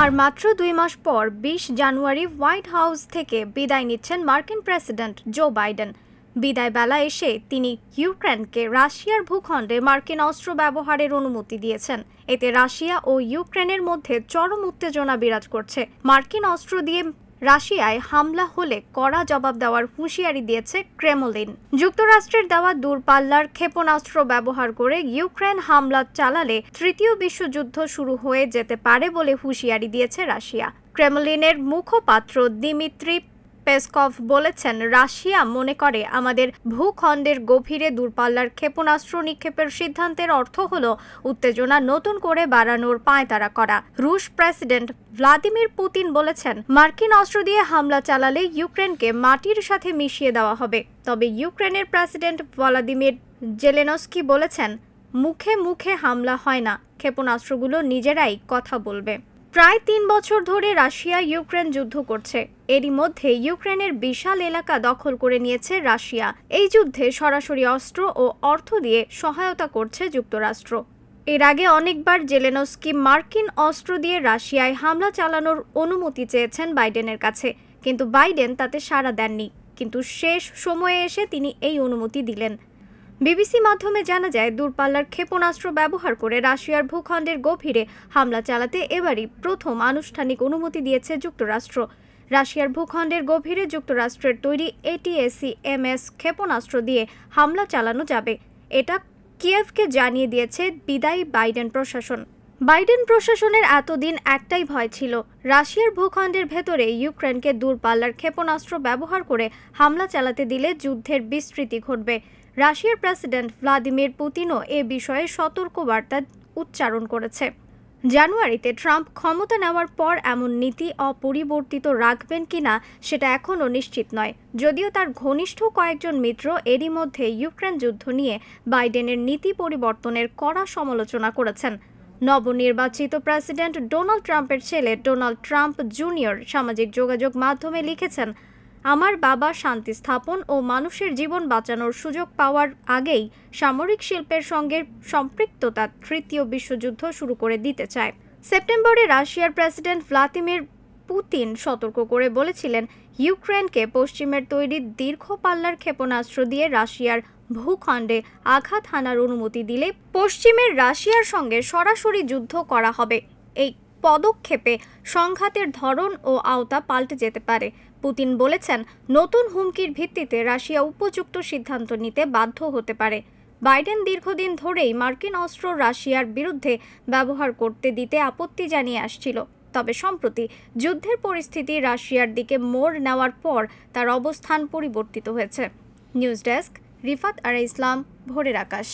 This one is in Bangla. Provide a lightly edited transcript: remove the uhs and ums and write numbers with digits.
আর মাত্র 2 মাস পর 20 জানুয়ারি হোয়াইট হাউস থেকে বিদায় নিচ্ছেন মার্কিন প্রেসিডেন্ট জো বাইডেন। বিদায় বেলা এসে তিনি ইউক্রেনকে রাশিয়ার ভূখণ্ডে মার্কিন অস্ত্র ব্যবহারের অনুমতি দিয়েছেন। এতে রাশিয়া ও ইউক্রেনের মধ্যে চরম উত্তেজনা বিরাজ করছে। মার্কিন অস্ত্র দিয়ে রাশিয়ায় হামলা হলে কড়া জবাব দেওয়ার হুঁশিয়ারি দিয়েছে ক্রেমলিন। যুক্তরাষ্ট্রের দেওয়া দূরপাল্লার ক্ষেপণাস্ত্র ব্যবহার করে ইউক্রেন হামলা চালালে তৃতীয় বিশ্বযুদ্ধ শুরু হয়ে যেতে পারে বলে হুঁশিয়ারি দিয়েছে রাশিয়া। ক্রেমলিনের মুখপাত্র দিমিত্রি পেসকভ বলেছেন, রাশিয়া মনে করে আমাদের ভূখণ্ডের গভীরে দূরপাল্লার ক্ষেপণাস্ত্র নিক্ষেপের সিদ্ধান্তের অর্থ হল উত্তেজনা নতুন করে বাড়ানোর পায়তারা করা। রুশ প্রেসিডেন্ট ভ্লাদিমির পুতিন বলেছেন, মার্কিন অস্ত্র দিয়ে হামলা চালালে ইউক্রেনকে মাটির সাথে মিশিয়ে দেওয়া হবে। তবে ইউক্রেনের প্রেসিডেন্ট ভলোদিমির জেলেনস্কি বলেছেন, মুখে মুখে হামলা হয় না, ক্ষেপণাস্ত্রগুলো নিজেরাই কথা বলবে। প্রায় 3 বছর ধরে রাশিয়া ইউক্রেন যুদ্ধ করছে। এরই মধ্যে ইউক্রেনের বিশাল এলাকা দখল করে নিয়েছে রাশিয়া। এই যুদ্ধে সরাসরি অস্ত্র ও অর্থ দিয়ে সহায়তা করছে যুক্তরাষ্ট্র। এর আগে অনেকবার জেলেনস্কি মার্কিন অস্ত্র দিয়ে রাশিয়ায় হামলা চালানোর অনুমতি চেয়েছেন বাইডেনের কাছে, কিন্তু বাইডেন তাতে সাড়া দেননি। কিন্তু শেষ সময়ে এসে তিনি এই অনুমতি দিলেন। বিবিসি মাধ্যমে জানা যায়, দূরপাল্লার ক্ষেপণাস্ত্র ব্যবহার করে রাশিয়ার ভূখণ্ডের গভীরে হামলা চালাতে এবারই প্রথম আনুষ্ঠানিক অনুমতি দিয়েছে যুক্তরাষ্ট্র। রাশিয়ার ভূখণ্ডের গভীরে যুক্তরাষ্ট্রের তৈরি ATACMS ক্ষেপণাস্ত্র দিয়ে হামলা চালানো যাবে, এটা কিয়েভকে জানিয়ে দিয়েছে বিদায়ী বাইডেন প্রশাসন। বাইডেন প্রশাসনের এতদিন একটাই ভয় ছিল, রাশিয়ার ভূখণ্ডের ভেতরে ইউক্রেনকে দূরপাল্লার ক্ষেপণাস্ত্র ব্যবহার করে হামলা চালাতে দিলে যুদ্ধের বিস্তৃতি ঘটবে। রাশিয়ার প্রেসিডেন্ট ভ্লাদিমির পুতিনও এ বিষয়ে সতর্কবার্তা উচ্চারণ করেছে। জানুয়ারিতে ট্রাম্প ক্ষমতা নেওয়ার পর এমন নীতি অপরিবর্তিত রাখবেন কিনা সেটা এখনও নিশ্চিত নয়, যদিও তার ঘনিষ্ঠ কয়েকজন মিত্র এরই মধ্যে ইউক্রেন যুদ্ধ নিয়ে বাইডেনের নীতি পরিবর্তনের কড়া সমালোচনা করেছেন। নবনির্বাচিত প্রেসিডেন্ট ডোনাল্ড ট্রাম্পের ছেলে ডোনাল্ড ট্রাম্প জুনিয়র সামাজিক যোগাযোগ মাধ্যমে লিখেছেন, আমার বাবা শান্তি স্থাপন ও মানুষের জীবন বাঁচানোর সুযোগ পাওয়ার আগেই সামরিক শিল্পের সঙ্গে সম্পৃক্ততা তৃতীয় বিশ্বযুদ্ধ শুরু করে দিতে চায়। সেপ্টেম্বরে রাশিয়ার প্রেসিডেন্ট ভ্লাদিমির পুতিন সতর্ক করে বলেছিলেন, ইউক্রেনকে পশ্চিমের তৈরি দীর্ঘ পাল্লার ক্ষেপণাস্ত্র দিয়ে রাশিয়ার ভূখণ্ডে আঘাত হানার অনুমতি দিলে পশ্চিমের রাশিয়ার সঙ্গে সরাসরি যুদ্ধ করা হবে। এই পদক্ষেপে সংঘাতের ধরন ও আওতা পাল্টে যেতে পারে। পুতিন বলেছেন, নতুন হুমকির ভিত্তিতে রাশিয়া উপযুক্ত সিদ্ধান্ত নিতে বাধ্য হতে পারে। বাইডেন দীর্ঘদিন ধরেই মার্কিন অস্ত্র রাশিয়ার বিরুদ্ধে ব্যবহার করতে দিতে আপত্তি জানিয়ে আসছিল, তবে সম্প্রতি যুদ্ধের পরিস্থিতি রাশিয়ার দিকে মোড় নেওয়ার পর তার অবস্থান পরিবর্তিত হয়েছে। নিউজ ডেস্ক, রিফাত আরা ইসলাম, ভোরের আকাশ।